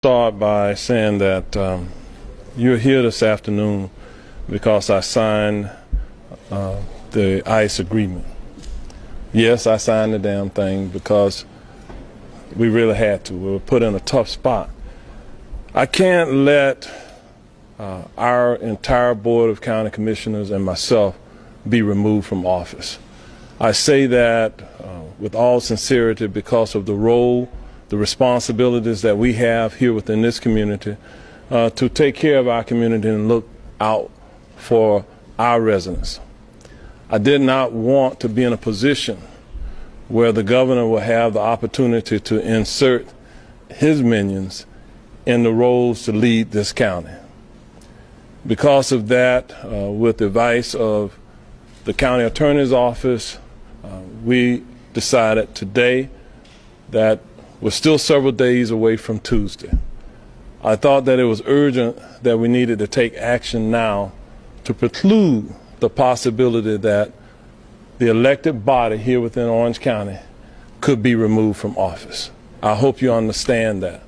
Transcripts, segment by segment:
Start by saying that you're here this afternoon because I signed the ICE agreement. Yes, I signed the damn thing because we really had to. We were put in a tough spot. I can't let our entire board of county commissioners and myself be removed from office. I say that with all sincerity because of the role, the responsibilities that we have here within this community to take care of our community and look out for our residents. I did not want to be in a position where the governor will have the opportunity to insert his minions in the roles to lead this county. Because of that, with the advice of the county attorney's office, we decided today that we're still several days away from Tuesday. I thought that it was urgent that we needed to take action now to preclude the possibility that the elected body here within Orange County could be removed from office. I hope you understand that.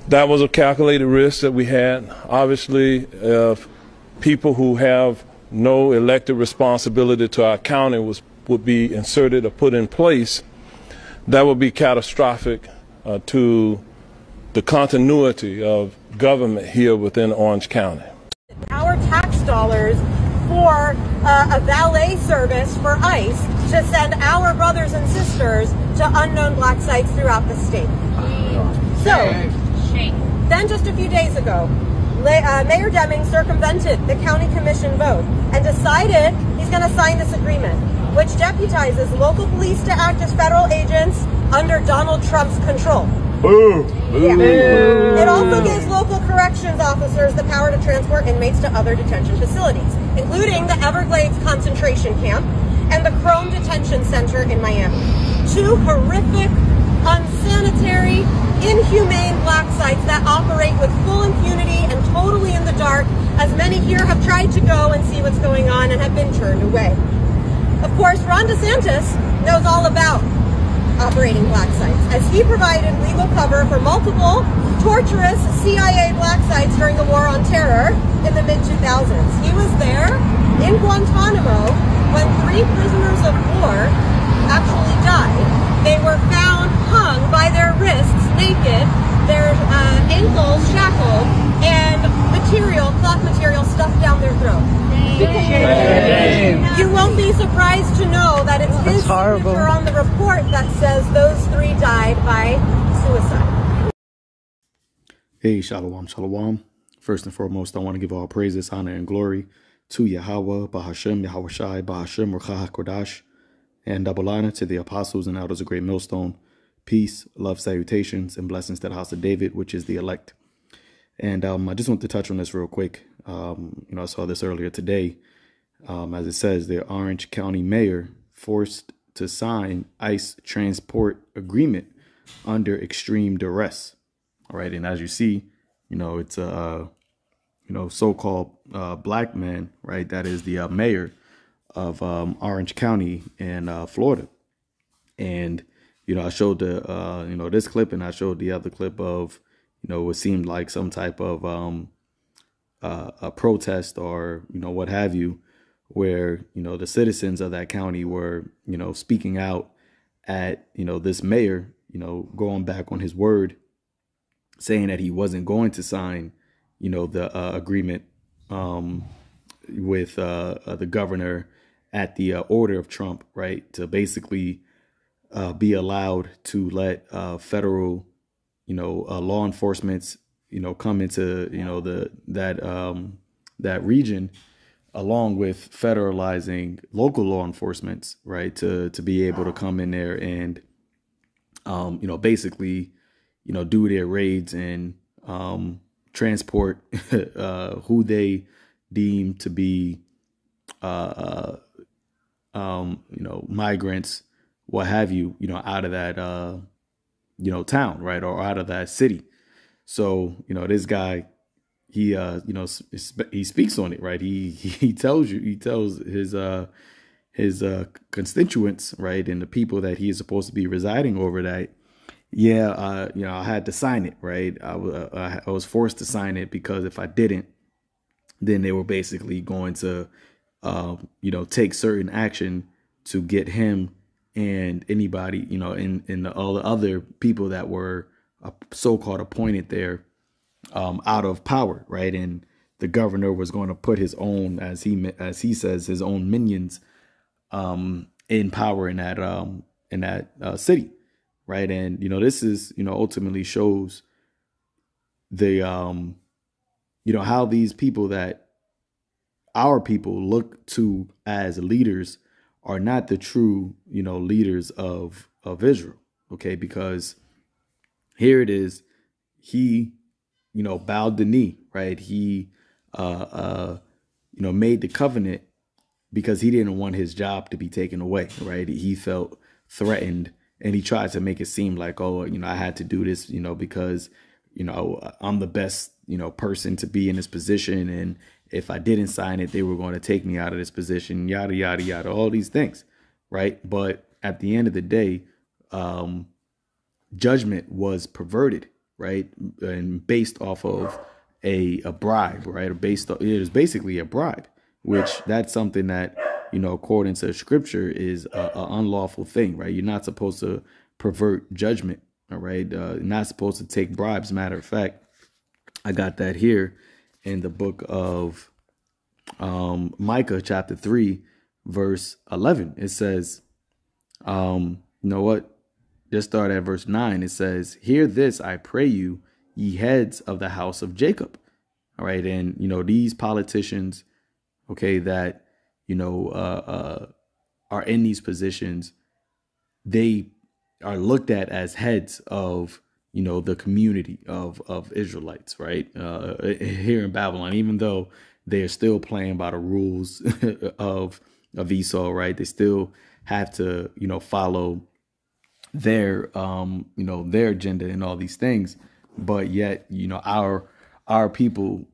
That was a calculated risk that we had. Obviously, if people who have no elected responsibility to our county would be inserted or put in place, that would be catastrophic to the continuity of government here within Orange County. Our tax dollars for a valet service for ICE to send our brothers and sisters to unknown black sites throughout the state. So, then just a few days ago, Mayor Deming circumvented the county commission vote and decided he's going to sign this agreement, which deputizes local police to act as federal agents under Donald Trump's control. Boo! Yeah. Boo. It also gives local corrections officers the power to transport inmates to other detention facilities, including the Everglades concentration camp and the Crone Detention Center in Miami. Two horrific, unsanitary, inhumane black sites that operate with full impunity and totally in the dark, as many here have tried to go and see what's going on and have been turned away. Of course, Ron DeSantis knows all about operating black sites, as he provided legal cover for multiple torturous CIA black sites during the War on Terror in the mid-2000s. He was there in Guantanamo when 3 prisoners of war actually died. They were found hung by their wrists naked, their ankles shackled, and cloth material stuffed down their throat. You won't be surprised to know that it's his signature on the report that says those 3 died by suicide. Hey, shalom, shalom. First and foremost, I want to give all praises, honor, and glory to Yahweh, Bahashem, Yahawashi, Bahashem, Ruckus, HaKodash, and double honor to the apostles and elders of Great Millstone. Peace, love, salutations, and blessings to the house of David, which is the elect. And I just want to touch on this real quick. I saw this earlier today. As it says, the Orange County mayor forced to sign ICE transport agreement under extreme duress. All right. And as you see, it's a, so-called black man, right? That is the mayor of Orange County in Florida. And, I showed the, this clip, and I showed the other clip of, what seemed like some type of a protest or, what have you, where, the citizens of that county were, speaking out at, this mayor, going back on his word, saying that he wasn't going to sign, the agreement with the governor at the order of Trump, right, to basically be allowed to let federal, law enforcement, come into, that region, along with federalizing local law enforcement, right, to be able to come in there and, basically, do their raids and transport who they deem to be, migrants, what have you, out of that, town, right, or out of that city. So, this guy, he speaks on it, right? He tells his constituents, right, and the people that he is supposed to be residing over, that Yeah, I had to sign it, right? I was forced to sign it because if I didn't, then they were basically going to, take certain action to get him and anybody, and all the other people that were so-called appointed there out of power, right? And the governor was going to put his own, as he says, his own minions in power in that city, right? And this is ultimately shows the how these people that our people look to as leaders are not the true leaders of Israel, okay? Because here it is, he bowed the knee, right? He made the covenant because he didn't want his job to be taken away, right? He felt threatened, and he tried to make it seem like, oh, I had to do this, because, I'm the best, person to be in this position. And if I didn't sign it, they were going to take me out of this position, yada, yada, yada, all these things, right? But at the end of the day, judgment was perverted, right? And based off of a bribe, right? It is basically a bribe, which that's something that, according to scripture is a unlawful thing, right? You're not supposed to pervert judgment, all right? You're not supposed to take bribes. Matter of fact, I got that here in the book of Micah chapter 3, verse 11. It says, you know what? Just start at verse 9. It says, "Hear this, I pray you, ye heads of the house of Jacob." All right. And, these politicians, okay, that, are in these positions, they are looked at as heads of, the community of Israelites, right? Here in Babylon, even though they're still playing by the rules of Esau, right? They still have to, follow their their agenda and all these things, but yet our people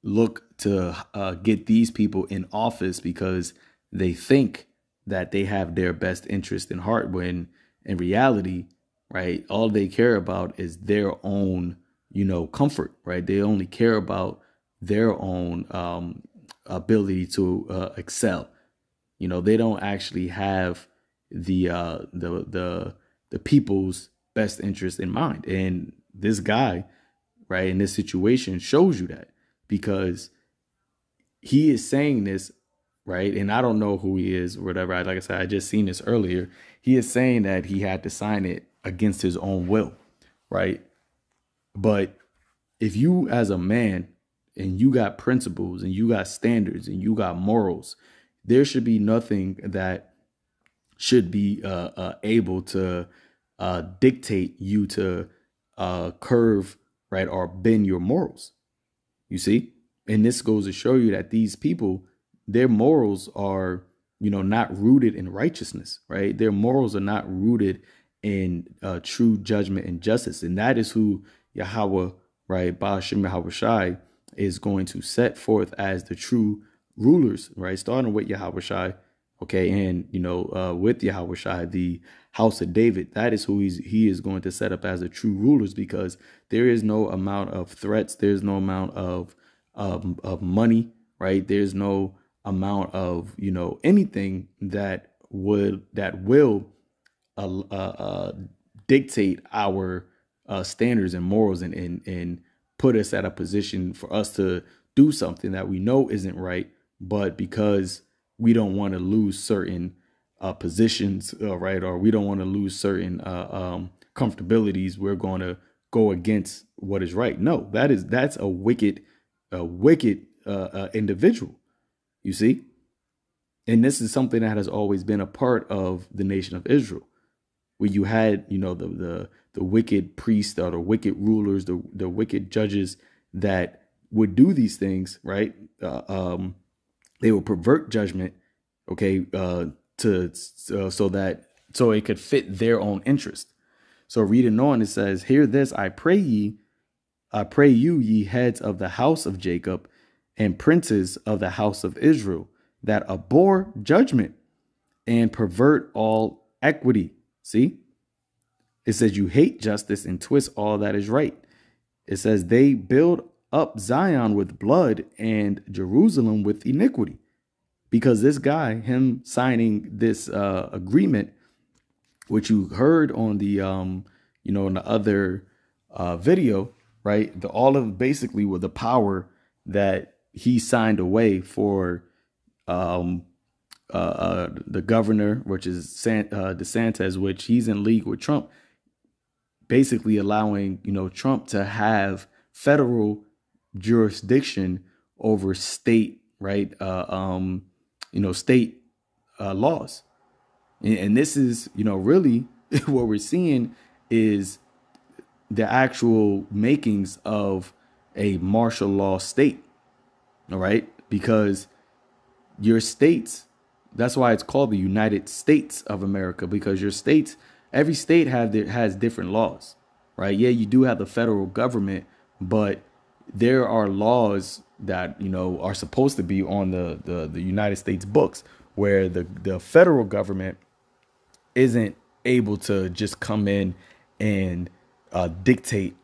look to get these people in office because they think that they have their best interest in heart, when in reality, right, all they care about is their own comfort, right? They only care about their own ability to excel. They don't actually have the people's best interest in mind. And this guy, right, in this situation shows you that, because he is saying this, right? And I don't know who he is or whatever. Like I said, I just seen this earlier. He is saying that he had to sign it against his own will, right? But if you as a man, and you got principles, and you got standards, and you got morals, there should be nothing that should be able to dictate you to curve, right, or bend your morals. You see? And this goes to show you that these people, their morals are, not rooted in righteousness, right? Their morals are not rooted in true judgment and justice. And that is who Yahweh, right, Ba'ashem Yahweh Shai, is going to set forth as the true rulers, right? Starting with Yahweh Shai, okay, and, with Yahweh Shai, the house of David, that is who he is going to set up as the true rulers, because there is no amount of threats. There's no amount of money, right? There's no amount of, anything that will dictate our standards and morals and put us at a position for us to do something that we know isn't right, but because we don't want to lose certain positions, right, or we don't want to lose certain comfortabilities, we're going to go against what is right. No, that's a wicked individual, you see. And this is something that has always been a part of the nation of Israel, where you had, the wicked priests or the wicked rulers, the wicked judges that would do these things, right? They will pervert judgment, okay, so it could fit their own interest. So reading on, it says, "Hear this, I pray you, ye heads of the house of Jacob, and princes of the house of Israel, that abhor judgment and pervert all equity." See, It says you hate justice and twist all that is right. It says they build up Zion with blood and Jerusalem with iniquity. Because this guy, him signing this agreement, which you heard on the in the other video, right? All of basically with the power that he signed away for the governor, which is DeSantis, which he's in league with Trump, basically allowing Trump to have federal jurisdiction over state, right? State laws. And this is, really what we're seeing is the actual makings of a martial law state. All right. Because your states, that's why it's called the United States of America, because your states, every state has different laws, right? Yeah, you do have the federal government, but there are laws that, are supposed to be on the United States books, where the federal government isn't able to just come in and dictate,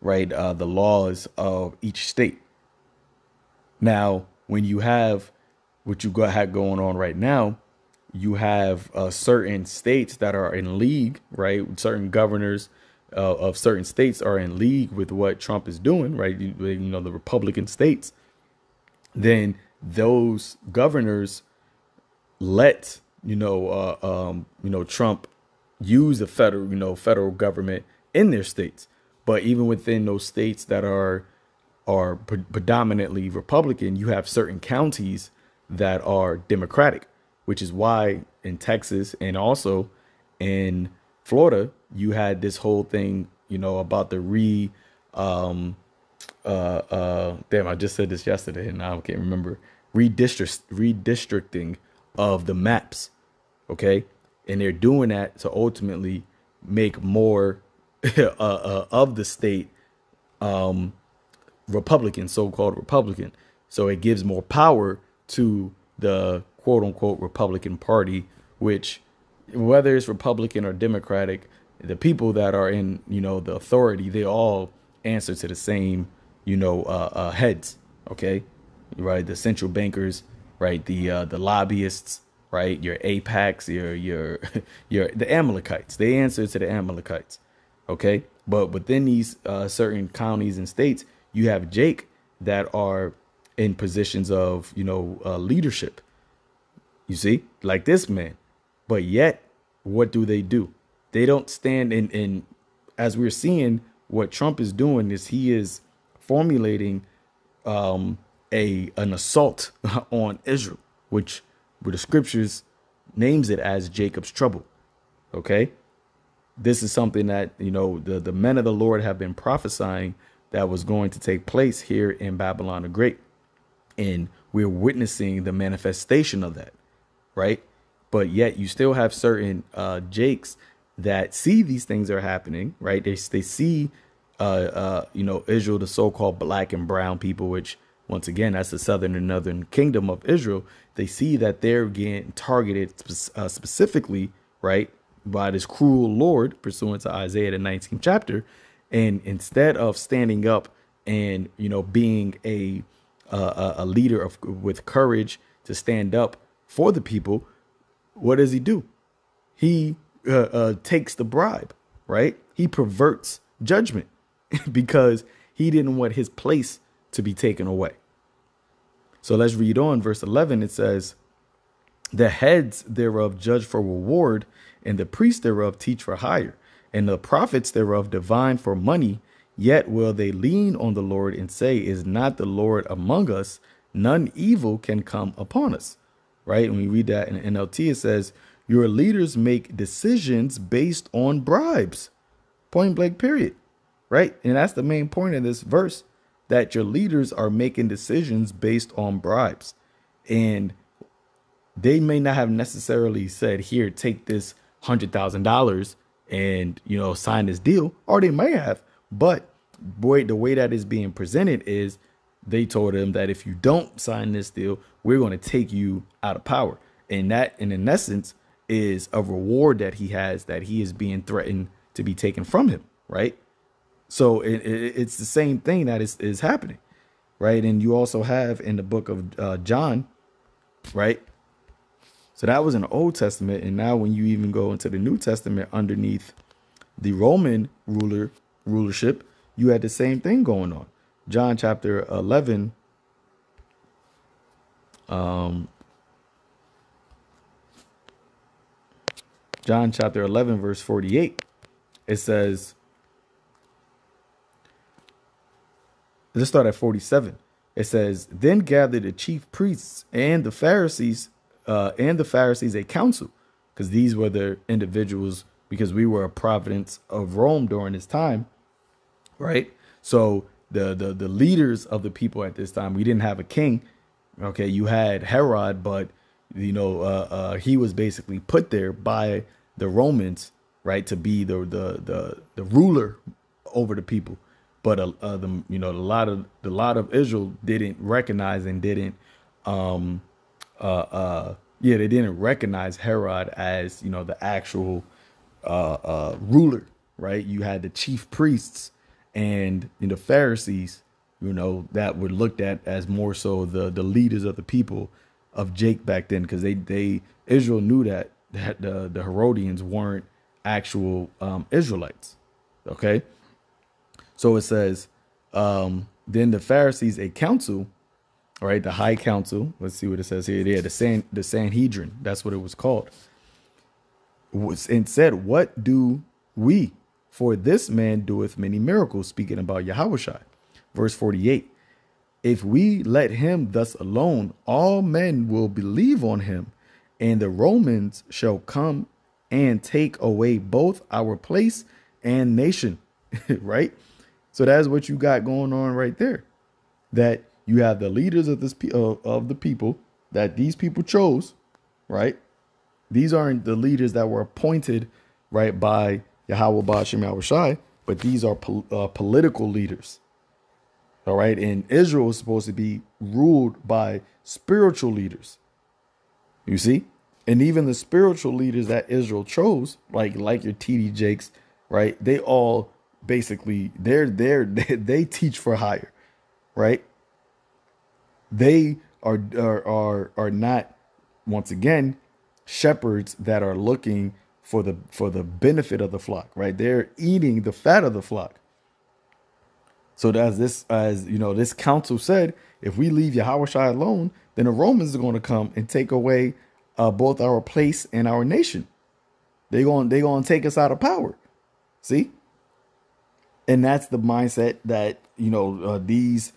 right, the laws of each state. Now, when you have what you had going on right now, you have certain states that are in league, right? Certain governors of certain states are in league with what Trump is doing, right? The Republican states. Then those governors let Trump use the federal government in their states. But even within those states that are predominantly Republican, you have certain counties that are Democratic, which is why in Texas and also in Florida, you had this whole thing, about the damn, I just said this yesterday and now I can't remember, redistricting of the maps. Okay. And they're doing that to ultimately make more of the state Republican, so-called Republican. So it gives more power to the quote unquote Republican Party, which whether it's Republican or Democratic, the people that are in, the authority, they all answer to the same, heads. OK, right. The central bankers, right. The lobbyists, right. Your APACs, the Amalekites, they answer to the Amalekites. OK, but within these certain counties and states, you have Jake that are in positions of, leadership. You see, like this man. But yet, what do? They don't stand in, as we're seeing, what Trump is doing is he is formulating an assault on Israel, which the scriptures names it as Jacob's trouble. OK, this is something that, the men of the Lord have been prophesying that was going to take place here in Babylon the Great. And we're witnessing the manifestation of that. Right. But yet you still have certain Jakes that see these things are happening. Right. They see, Israel, the so-called black and brown people, which, once again, that's the southern and northern kingdom of Israel. They see that they're getting targeted specifically. Right. By this cruel Lord, pursuant to Isaiah, the 19th chapter. And instead of standing up and, being a leader with courage to stand up for the people, what does he do? He takes the bribe, right? He perverts judgment because he didn't want his place to be taken away. So let's read on. Verse 11, it says, the heads thereof judge for reward, and the priests thereof teach for hire, and the prophets thereof divine for money. Yet will they lean on the Lord and say, is not the Lord among us? None evil can come upon us. Right. When we read that in NLT, it says your leaders make decisions based on bribes. Point blank, period. Right. And that's the main point of this verse, that your leaders are making decisions based on bribes. And they may not have necessarily said, here, take this $100,000 and, sign this deal, or they may have. But boy, the way that is being presented is they told him that if you don't sign this deal, we're going to take you out of power. And that, in essence, is a reward that he has, that he is being threatened to be taken from him, right? So it's the same thing that is happening, right? And you also have in the book of John, right? So that was in the Old Testament. And now when you even go into the New Testament underneath the Roman rulership, you had the same thing going on. John chapter 11. John chapter 11, verse 48. It says, let's start at 47. It says, then gathered the chief priests and the Pharisees a council, because these were the individuals, because we were a province of Rome during this time, right? So the leaders of the people at this time, we didn't have a king. Okay, you had Herod, but he was basically put there by the Romans, right, to be the ruler over the people. But a lot of Israel didn't recognize and didn't they didn't recognize Herod as the actual ruler, right? You had the chief priests and the Pharisees, that were looked at as more so the leaders of the people of Jake back then, because Israel knew that the Herodians weren't actual Israelites. Okay, so it says, then the Pharisees a council, right? The high council. Let's see what it says here. Yeah, the Sanhedrin. That's what it was called. And said, what do we? For this man doeth many miracles, speaking about Yahushua. Verse 48. If we let him thus alone, all men will believe on him, and the Romans shall come and take away both our place and nation. Right? So that's what you got going on right there. That you have the leaders of the people that these people chose, right? These aren't the leaders that were appointed, right, by Yahweh Ba'ashem Yahushai, but these are political leaders. All right. And Israel is supposed to be ruled by spiritual leaders. You see? And even the spiritual leaders that Israel chose, like your TD Jakes, right? They all basically they teach for hire, right? They are not, once again, shepherds that are looking for the benefit of the flock, right? They're eating the fat of the flock. So this council said, if we leave Yahushua alone, then the Romans are going to come and take away both our place and our nation. They're going to take us out of power. See? And that's the mindset that, these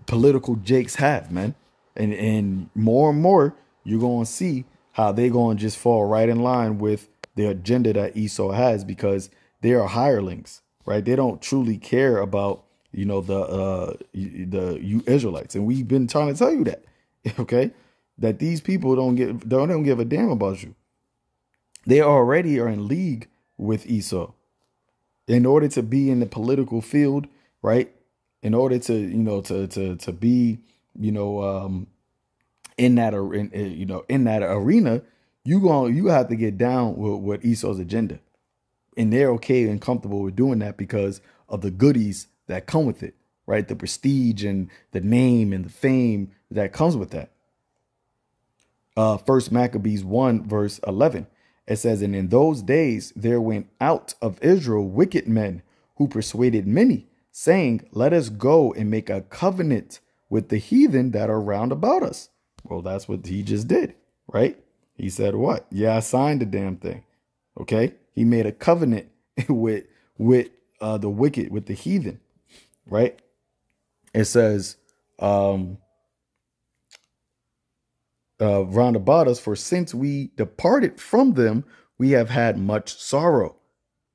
political jakes have, man. And more, you're going to see how they're going to just fall right in line with the agenda that Esau has, because they are hirelings, right? They don't truly care about, you Israelites. And we've been trying to tell you that, okay, that these people don't give a damn about you. They already are in league with Esau. In order to be in the political field, right? In order to to be, in that arena, you have to get down with Esau's agenda. And they're okay and comfortable with doing that because of the goodies that come with it, right? The prestige and the name and the fame that comes with that. First Maccabees 1 verse 11. It says, and in those days there went out of Israel wicked men who persuaded many, saying, let us go and make a covenant with the heathen that are round about us. Well, that's what he just did, right? He said what? Yeah, I signed the damn thing. Okay. He made a covenant with the wicked, with the heathen, right? It says, round about us, for since we departed from them, we have had much sorrow.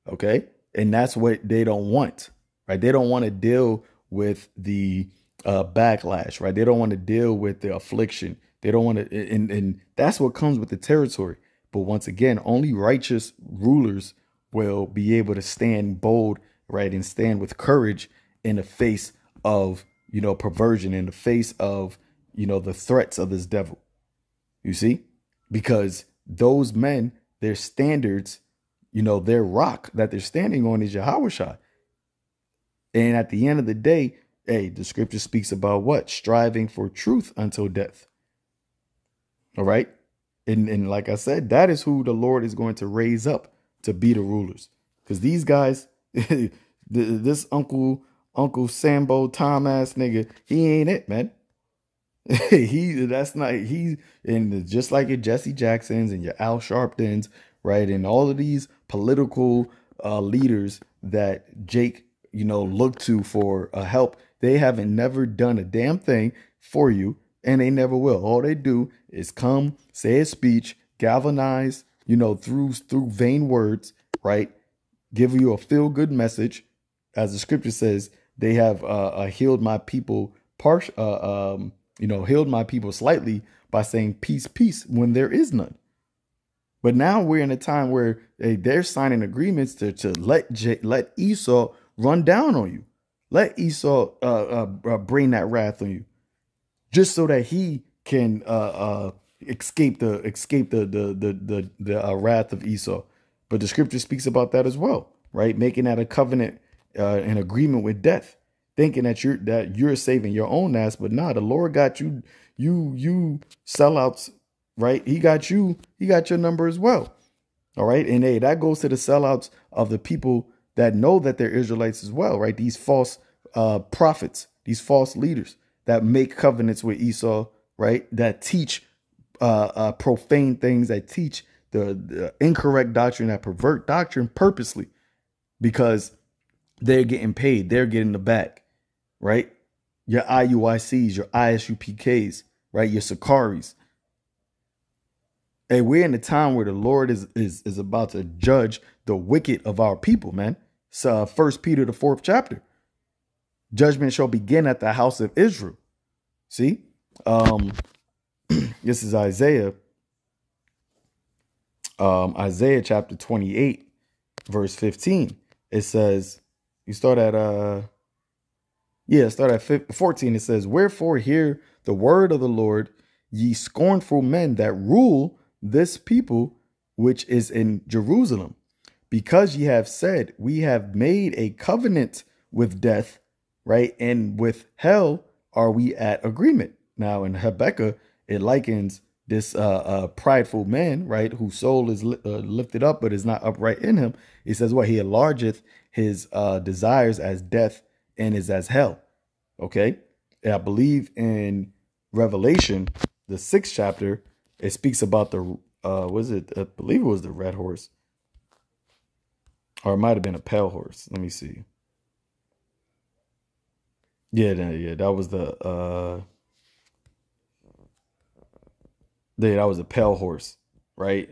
Okay. And that's what they don't want, right? They don't want to deal with the backlash, right? They don't want to deal with the affliction. They don't want to, and that's what comes with the territory. But once again, only righteous rulers will be able to stand bold, right? And stand with courage in the face of, perversion, in the face of, the threats of this devil. You see, because those men, their standards, their rock that they're standing on is Yahushua. And at the end of the day, hey, the scripture speaks about what? Striving for truth until death. All right. And like I said, that is who the Lord is going to raise up to be the rulers. Because these guys, this Uncle Sambo Tom ass nigga, he ain't it, man. And just like your Jesse Jacksons and your Al Sharptons, right? And all of these political leaders that Jake, look to for help, they haven't never done a damn thing for you, and they never will. All they do is come, say a speech, galvanize, through vain words, right? Give you a feel good message. As the scripture says, they have healed my people healed my people slightly by saying peace, peace, when there is none. But now we're in a time where they're signing agreements to let Esau run down on you. Let Esau bring that wrath on you, just so that he can escape the wrath of Esau. But the scripture speaks about that as well, right? Making that a covenant, an agreement with death, thinking that you're saving your own ass, but nah, the Lord got you sellouts, right? He got your number as well. All right. And hey, that goes to the sellouts of the people that know that they're Israelites as well, right? These false prophets, these false leaders that make covenants with Esau, right? That teach profane things, that teach the incorrect doctrine, that pervert doctrine purposely because they're getting paid. They're getting the bag, right? Your IUICs, your ISUPKs, right? Your Sakaris. Hey, we're in a time where the Lord is about to judge the wicked of our people, man. It's 1 Peter, the 4th chapter. Judgment shall begin at the house of Israel. See? This is Isaiah. Isaiah chapter 28, verse 15. It says, start at 14. It says, wherefore hear the word of the Lord, ye scornful men that rule this people which is in Jerusalem, because ye have said, we have made a covenant with death, right? And with hell are we at agreement. Now in Habakkuk, it likens this prideful man, right, whose soul is lifted up but is not upright in him. It says what? He enlargeth his desires as death and is as hell. Okay. And I believe in Revelation, the 6th chapter, it speaks about the I believe it was the red horse, or it might have been a pale horse. Let me see. Yeah, that was that was a pale horse, right?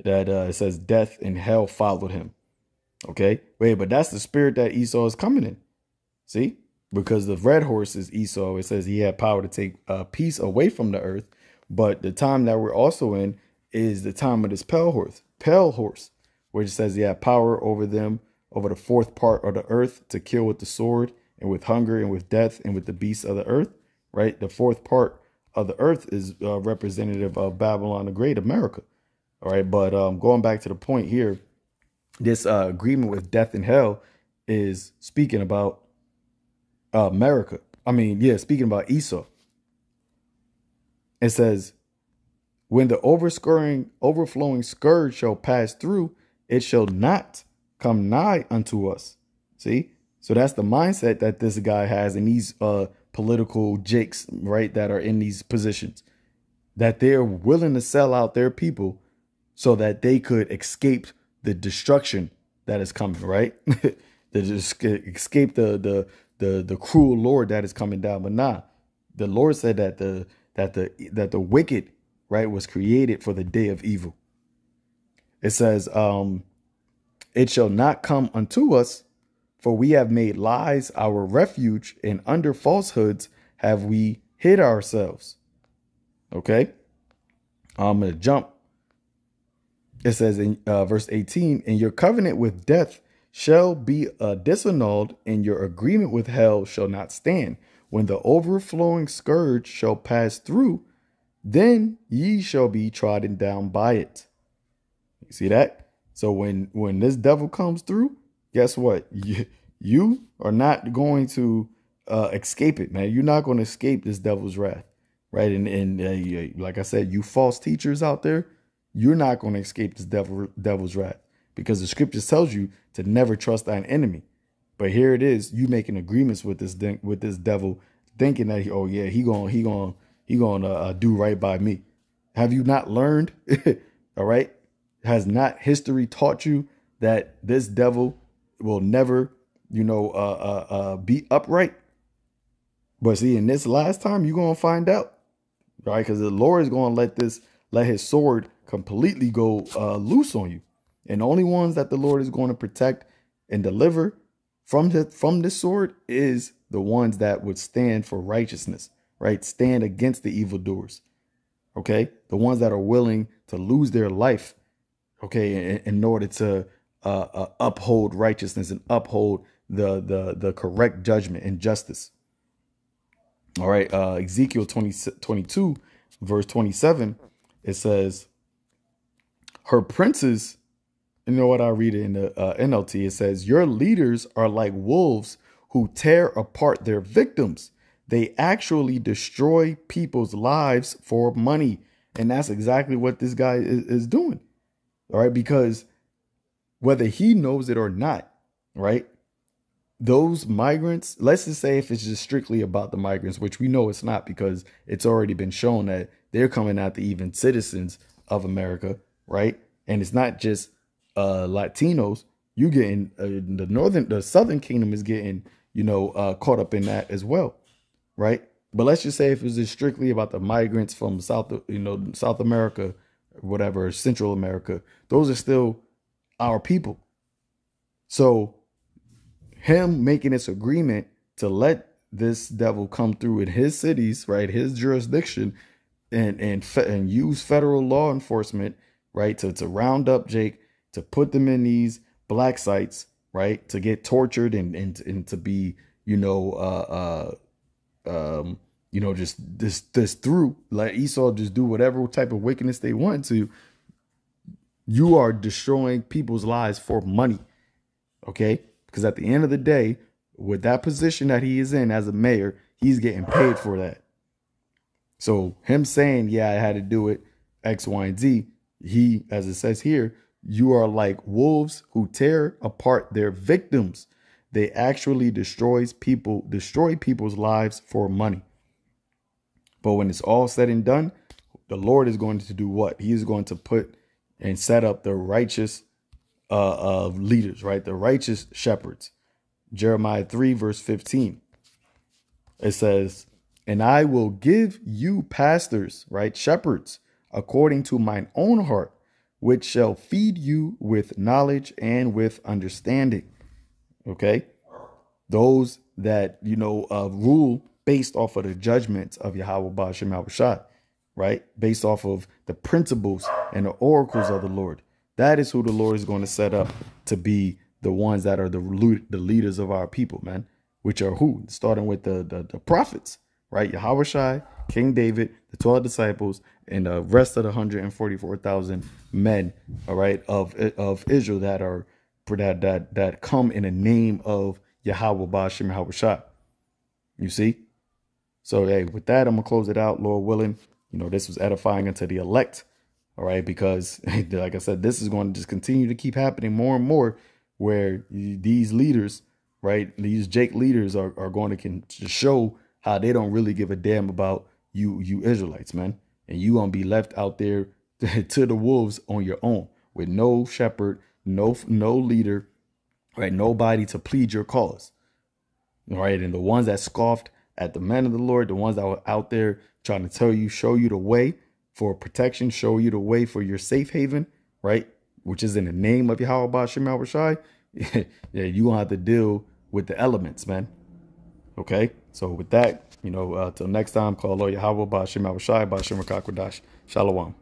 That it says death and hell followed him. Okay, wait, but that's the spirit that Esau is coming in. See, because the red horse is Esau. It says he had power to take peace away from the earth, but the time that we're also in is the time of this pale horse, where it says he had power over them, over the 4th part of the earth, to kill with the sword and with hunger and with death and with the beasts of the earth. Right, the 4th part of the earth is representative of Babylon the Great, America. All right, but going back to the point here, this agreement with death and hell is speaking about America. Speaking about Esau. It says, when the overflowing scourge shall pass through, it shall not come nigh unto us. See? So that's the mindset that this guy has in these political jakes, right, that are in these positions, that they're willing to sell out their people so that they could escape the destruction that is coming, right? They just escape the cruel Lord that is coming down. But nah, the Lord said that the wicked, right, was created for the day of evil. It says, it shall not come unto us, for we have made lies our refuge, and under falsehoods have we hid ourselves. Okay, I'm going to jump. It says in verse 18, and your covenant with death shall be disannulled, and your agreement with hell shall not stand. When the overflowing scourge shall pass through, then ye shall be trodden down by it. You see that? So when this devil comes through, guess what? You are not going to escape it, man. You're not going to escape this devil's wrath, right? And like I said, you false teachers out there, you're not going to escape this devil's wrath, because the scriptures tells you to never trust thine enemy. But here it is, you making agreements with this devil, thinking that he gonna do right by me. Have you not learned? All right. Has not history taught you that this devil will never, be upright? But see, in this last time, you're gonna find out, right? Because the Lord is gonna let his sword completely go loose on you, and the only ones that the Lord is going to protect and deliver from this sword is the ones that would stand for righteousness, right? Stand against the evildoers. Okay, the ones that are willing to lose their life, okay, in order to uphold righteousness and uphold the correct judgment and justice. All right, Ezekiel 22, verse 27, it says, her princes, you know what, I read it in the NLT, it says, your leaders are like wolves who tear apart their victims. They actually destroy people's lives for money. And that's exactly what this guy is doing. All right. Because whether he knows it or not, right, those migrants, let's just say if it's just strictly about the migrants, which we know it's not, because it's already been shown that they're coming after even citizens of America. Right. And it's not just Latinos. You getting the southern kingdom is getting, caught up in that as well. Right. But let's just say if it's just strictly about the migrants from South America, whatever, Central America, those are still our people. So him making this agreement to let this devil come through in his cities, right, his jurisdiction, and use federal law enforcement, right, to round up Jake, to put them in these black sites, right, to get tortured and to be, just through, like Esau, just do whatever type of wickedness they want to. You are destroying people's lives for money. Okay. Because at the end of the day, with that position that he is in as a mayor, he's getting paid for that. So him saying, yeah, I had to do it, X, Y, and Z. He, as it says here, you are like wolves who tear apart their victims. They actually destroy people's lives for money. But when it's all said and done, the Lord is going to do what? He is going to put and set up the righteous leaders, right? The righteous shepherds. Jeremiah 3, verse 15. It says, and I will give you pastors, right? Shepherds, according to mine own heart, which shall feed you with knowledge and with understanding. Okay. Those that, rule based off of the judgments of Yahweh Ba'ashem Yahushua, right? Based off of the principles and the oracles of the Lord. That is who the Lord is going to set up to be the ones that are the leaders of our people, man, which are who? Starting with the prophets, right? Yahushua, King David, the 12 disciples, and the rest of the 144,000 men, all right, of Israel that come in the name of Yahweh Ba'ashem Yahushua. You see? So, hey, with that, I'm going to close it out, Lord willing. This was edifying unto the elect. All right, because like I said, this is going to just continue to keep happening more and more, where these leaders, right, these Jake leaders are going to show how they don't really give a damn about you Israelites, man. And you going to be left out there to the wolves on your own with no shepherd, no leader, right, nobody to plead your cause. All right, and the ones that scoffed at the men of the Lord, the ones that were out there trying to show you the way for protection, show you the way for your safe haven, right? Which is in the name of Yahweh Ba'ashem Yahushua. Yeah, you gonna have to deal with the elements, man. Okay, so with that, till next time, call Lord Yahweh Ba'ashem Yahushua, Ba'ashem Ruckus. Shalom.